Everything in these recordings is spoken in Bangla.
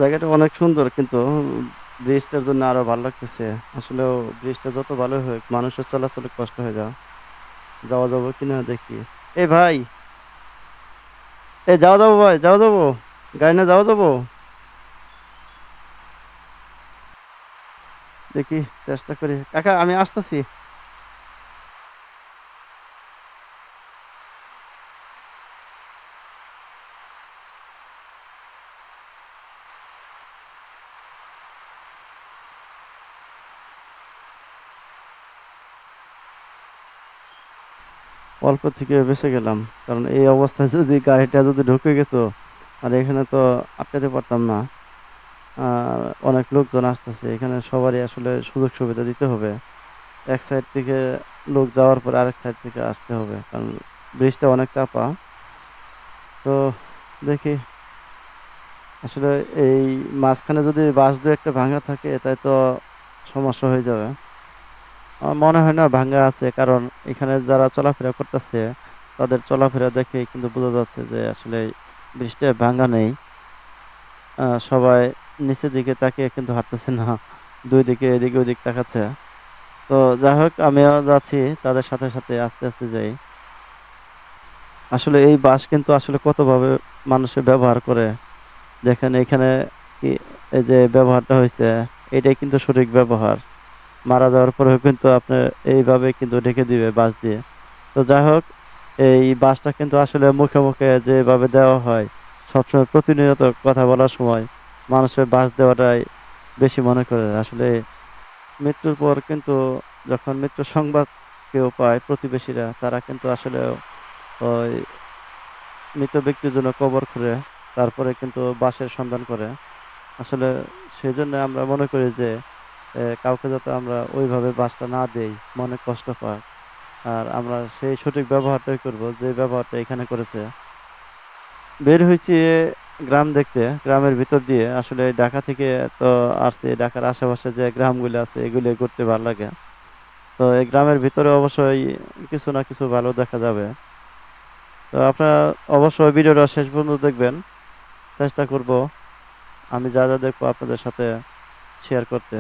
জায়গাটা অনেক সুন্দর, কিন্তু ব্রিজটার জন্য আরো ভালো লাগতেছে। আসলেও ব্রিজটা যত ভালো হোক, মানুষের চলাচলে কষ্ট হয়ে যাওয়া যাবো কিনা দেখি। এই ভাই, যাওয়া যাবো ভাই, যাওয়া যাবো, গাড়ি না যাওয়া যাবো, দেখি, চেষ্টা করি। কাকা আমি আসতেছি। অল্প থেকে বেঁচে গেলাম, কারণ এই অবস্থায় যদি গাড়িটা যদি ঢুকে গেত, আর এখানে তো আটকাতে পারতাম না। আর অনেক লোকজন আসতেছে এখানে, সবারই আসলে সুযোগ সুবিধা দিতে হবে। এক সাইড থেকে লোক যাওয়ার পর আরেক সাইড থেকে আসতে হবে, কারণ ব্রিজটা অনেক চাপা। তো দেখি, আসলে এই মাঝখানে যদি বাস দু একটা ভাঙা থাকে, তাই তো সমস্যা হয়ে যাবে। আমার মনে হয় না ভাঙা আছে, কারণ এখানে যারা চলাফেরা করতেছে তাদের চলাফেরা দেখে কিন্তু বোঝা যাচ্ছে যে আসলে ব্রিজটা ভাঙা নেই। সবাই নিচের দিকে তাকিয়ে কিন্তু হাঁটতেছে না, দুই দিকে এদিকে ওদিক তাকাচ্ছে। তো যাই হোক, আমিও যাচ্ছি তাদের সাথে সাথে, আস্তে আস্তে যাই। আসলে এই বাস কিন্তু আসলে কতভাবে মানুষে ব্যবহার করে, দেখেন এখানে কি, এই যে ব্যবহারটা হয়েছে, এটাই কিন্তু সঠিক ব্যবহার। মারা যাওয়ার পরেও কিন্তু আপনার এইভাবে কিন্তু ঢেকে দিবে বাঁশ দিয়ে। তো যাই হোক, এই বাঁশটা কিন্তু আসলে মুখে মুখে যেভাবে দেওয়া হয়, সবসময় প্রতিনিয়ত কথা বলার সময় মানুষের বাঁশ দেওয়াটাই বেশি মনে করে। আসলে মৃত্যুর পর কিন্তু, যখন মৃত্যুর সংবাদ কেউ পায় প্রতিবেশীরা, তারা কিন্তু আসলে ওই মৃত ব্যক্তির জন্য কবর খুঁড়ে তারপরে কিন্তু বাঁশের সন্ধান করে। আসলে সেই জন্য আমরা মনে করি যে কাউকে যাতে আমরা ওইভাবে বাঁশটা না দেই, মনে কষ্ট পায়। আর আমরা সেই সঠিক ব্যবহারটাই করব, যে ব্যবহারটা এখানে করেছে। বের হয়েছি গ্রাম দেখতে, গ্রামের ভিতর দিয়ে। আসলে ঢাকা থেকে তো আসছি, ঢাকার আশেপাশে যে গ্রামগুলো আছে এগুলি ঘুরতে ভালো লাগে। তো এই গ্রামের ভিতরে অবশ্যই কিছু না কিছু ভালো দেখা যাবে। তো আপনারা অবশ্যই ভিডিওটা শেষ পর্যন্ত দেখবেন। চেষ্টা করব আমি যা যা দেখবো আপনাদের সাথে শেয়ার করতে।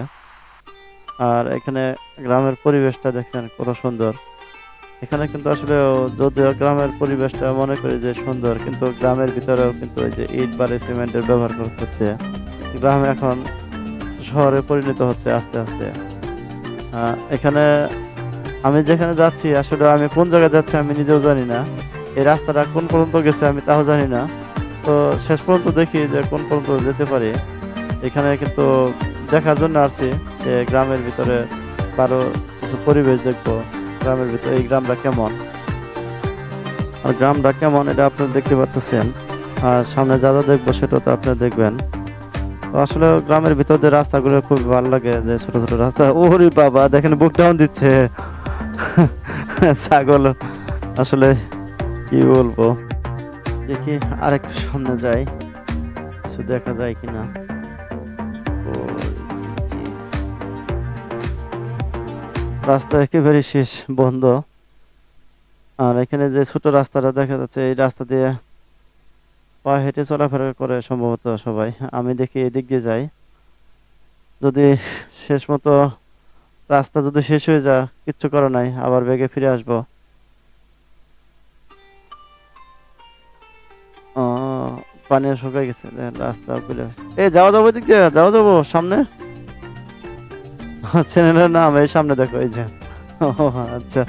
আর এখানে গ্রামের পরিবেশটা দেখেন কত সুন্দর। এখানে কিন্তু আসলে, যদিও গ্রামের পরিবেশটা মনে করি যে সুন্দর, কিন্তু গ্রামের ভিতরেও কিন্তু ওই যে ইট বালি সিমেন্টের ব্যবহার করতে হচ্ছে। গ্রাম এখন শহরে পরিণত হচ্ছে আস্তে আস্তে। এখানে আমি যেখানে যাচ্ছি, আসলে আমি কোন জায়গায় যাচ্ছি আমি নিজেও জানি না। এই রাস্তাটা কোন পর্যন্ত গেছে আমি তাও জানি না। তো শেষ পর্যন্ত দেখি যে কোন পর্যন্ত যেতে পারি। এখানে কিন্তু দেখার জন্য আসছি যে গ্রামের ভিতরে কারো কিছু পরিবেশ দেখবো, গ্রামের ভিতরে এই গ্রামটা কেমন। আর গ্রামটা কেমন এটা আপনারা দেখতে পাচ্ছেন, আর সামনে যা যা দেখবো সেটা তো আপনারা দেখবেন। তো আসলে গ্রামের ভিতর যে রাস্তাগুলো খুব ভালো লাগে, যে ছোট ছোট রাস্তা, ওরে বাবা দেখেন বুক ডাউন দিচ্ছে। ছাগল, আসলে কি বলবো। দেখি আরেকটু সামনে যাই, কিছু দেখা যায় কিনা। ওই যে রাস্তা একেবারে শেষ, বন্ধ। আর এখানে যে ছোট রাস্তাটা দেখা যাচ্ছে, এই রাস্তা দিয়ে পায়ে হেঁটে চলাফেরা করে সম্ভবত সবাই। আমি দেখি এদিক দিয়ে যাই, যদি শেষ মতো রাস্তা যদি শেষ হয়ে যায়, কিচ্ছু করার নাই, আবার বেগে ফিরে আসবো। ও, পানি শুকাই গেছে, দেখেন রাস্তা গুলো। যাওয়া যাবো এদিক দিয়ে, যাওয়া যাবো সামনে। চ্যানেলের নাম এই সামনে দেখো, এই যে। ও আচ্ছা,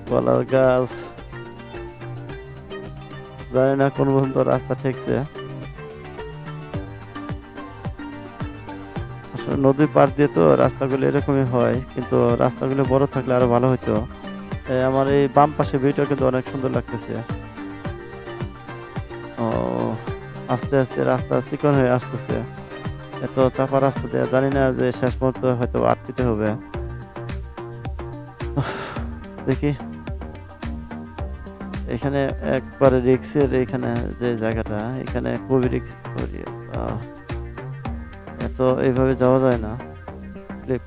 কলার গাছ। জানি না কোন পর্যন্ত রাস্তা ঠেকছে। আসলে নদীর পাড় দিয়ে তো রাস্তাগুলো এরকমই হয়, কিন্তু রাস্তাগুলো বড় থাকলে আরো ভালো হতো। আমার এই বাম পাশে ভিউটা কিন্তু অনেক সুন্দর লাগতেছে। ও, আস্তে আস্তে রাস্তা চিকন হয়ে আসতেছে। এত চাপা রাস্তা দিয়ে জানি না যে শেষ পর্যন্ত হয়তো আটকিতে হবে। দেখি, এখানে একবারে রিক্সের, এখানে যে জায়গাটা, এখানে খুবই রিক্স। এত এইভাবে যাওয়া যায় না ব্রেক।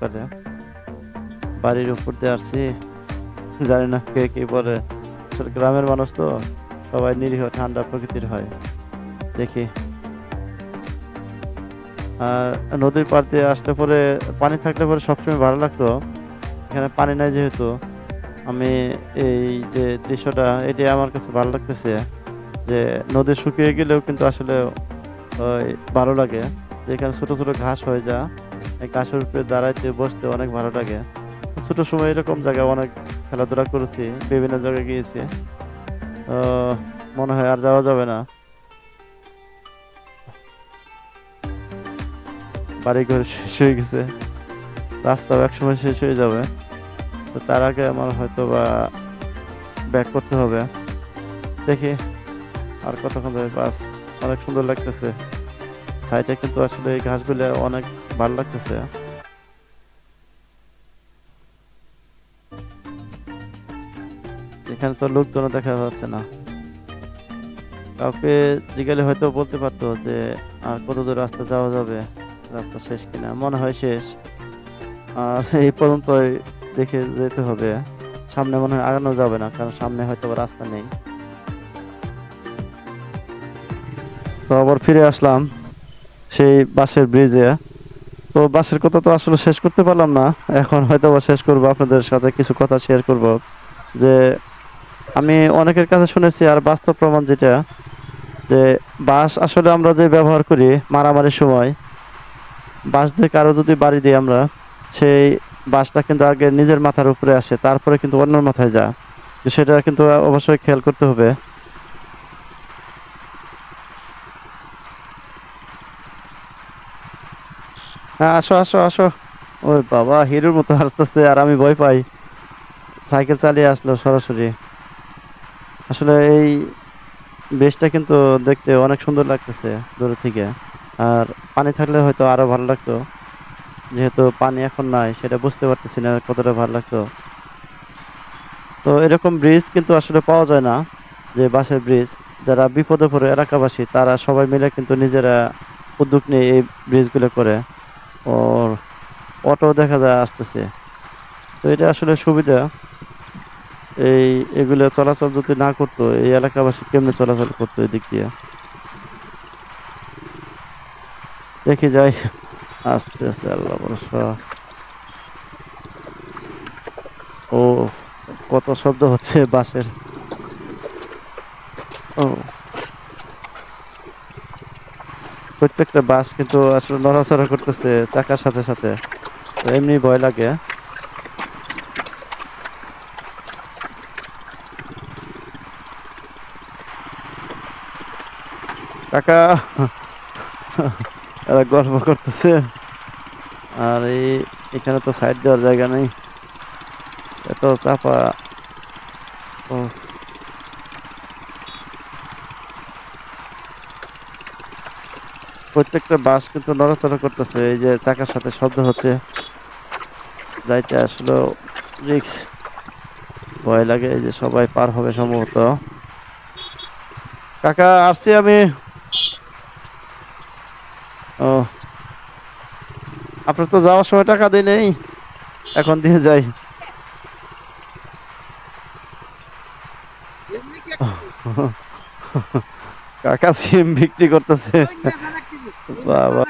বাড়ির উপর দিয়ে আসছি, জানি না কে কি বলে। আসলে গ্রামের মানুষ তো সবাই নিরীহ ঠান্ডা প্রকৃতির হয়। দেখি। আর নদীর পাড় দিয়ে আসলে পরে পানি থাকলে পরে সবসময় ভালো লাগতো। এখানে পানি নাই যেহেতু আমি এই যে দৃশ্যটা এটি আমার কাছে ভালো লাগতেছে, যে নদী শুকিয়ে গেলেও কিন্তু আসলে ওই ভালো লাগে। যেখানে ছোট ছোট ঘাস হয়ে যায়, এই ঘাসের উপরে দাঁড়াইতে বসতে অনেক ভালো লাগে। ছোট সময় এরকম জায়গায় অনেক খেলাধুলা করেছি, বিভিন্ন জায়গায় গিয়েছি। তো মনে হয় আর যাওয়া যাবে না, বাড়ি ঘর শেষ হয়ে গেছে, রাস্তাও একসময় শেষ হয়ে যাবে। তো তার আগে আমার হয়তো বা ব্যাক করতে হবে। দেখি আর কতক্ষণ ধরে বাস। অনেক সুন্দর লাগতেছে সাইডে, কিন্তু আসলে এই ঘাসগুলো অনেক ভালো লাগতেছে। এখানে তো লোকজন দেখা যাচ্ছে না। কাউকে জিজ্ঞাসা হয়তো বলতে পারতো যে আর কত দূর রাস্তা যাওয়া যাবে, রাস্তা শেষ কিনা। মনে হয় শেষ। আর এই পর্যন্ত দেখে যেতে হবে, সামনে মনে হয় আগানো যাবে না, কারণ সামনে হয়তো বা রাস্তা নেই। তো আবার ফিরে আসলাম সেই বাঁশের ব্রিজে। তো বাঁশের কথা তো আসলে শেষ করতে পারলাম না, এখন হয়তো বা শেষ করবো, আপনাদের সাথে কিছু কথা শেয়ার করব। যে আমি অনেকের কাছে শুনেছি আর বাস্তব প্রমাণ যেটা, যে বাঁশ আসলে আমরা যে ব্যবহার করি মারামারির সময়, বাঁশ দিয়ে কারো যদি বাড়ি দিই আমরা, সেই বাঁশটা কিন্তু আগে নিজের মাথার উপরে আসে, তারপরে কিন্তু অন্যের মাথায় যায়। তো সেটা কিন্তু অবশ্যই খেয়াল করতে হবে। হ্যাঁ, আসো আসো আসো। ওই বাবা, হিরোর মতো আসতেছে আর আমি ভয় পাই। সাইকেল চালিয়ে আসলো সরাসরি। আসলে এই বেশটা কিন্তু দেখতে অনেক সুন্দর লাগতেছে দূর থেকে। আর পানি থাকলে হয়তো আরো ভালো লাগতো, যেহেতু পানি এখন নাই, সেটা বুঝতে পারতেছি না কতটা ভালো লাগতো। তো এরকম ব্রিজ কিন্তু আসলে পাওয়া যায় না, যে বাঁশের ব্রিজ। যারা বিপদে পড়ে এলাকাবাসী তারা সবাই মিলে কিন্তু নিজেরা উদ্যোগ নিয়ে এই ব্রিজগুলো করে। ওর অটো দেখা যায় আসতেছে। তো এটা আসলে সুবিধা। এই এগুলো চলাচল যদি না করতো, এই এলাকাবাসী কেমনে চলাচল করতো এদিক দিয়ে। দেখি যাই। আস্তে আস্তে, আল্লাহ ভরসা। ও, কত শব্দ হচ্ছে বাঁশের। ও, প্রত্যেকটা বাস কিন্তু আসলে নড়াচড়া করতেছে চাকার সাথে সাথে। তো এমনি ভয় লাগে। কাকা, এরা গল্প করতেছে। আর এখানে তো সাইড দেওয়ার জায়গা নেই, এত চাপা। ও, প্রত্যেকটা বাস কিন্তু নড়াচড়া করতেছে, এই যে চাকার সাথে শব্দ হচ্ছে। যাইতে আসলে রিক্স, ভয় লাগে। এই যে সবাই পার হবে সম্ভবত। কাকা, আসছি আমি। ও, আপনার তো যাওয়ার সময় টাকা দিই নেই, এখন দিয়ে যাই। কাকা সিম বিক্রি করতেছে। বাবা।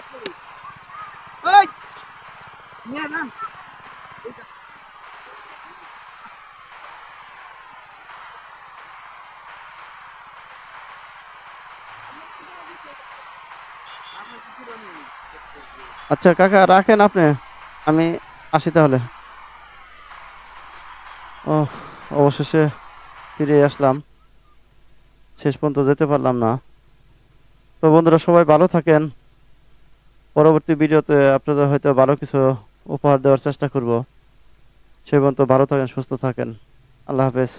আচ্ছা কাকা, রাখেন আপনি, আমি আসি তাহলে। ও, অবশেষে ফিরে আসলাম, শেষ পর্যন্ত যেতে পারলাম না। তো বন্ধুরা, সবাই ভালো থাকেন। পরবর্তী ভিডিওতে আপনাদের হয়তো ভালো কিছু উপহার দেওয়ার চেষ্টা করব। সে পর্যন্ত ভালো থাকেন, সুস্থ থাকেন। আল্লাহ হাফেজ।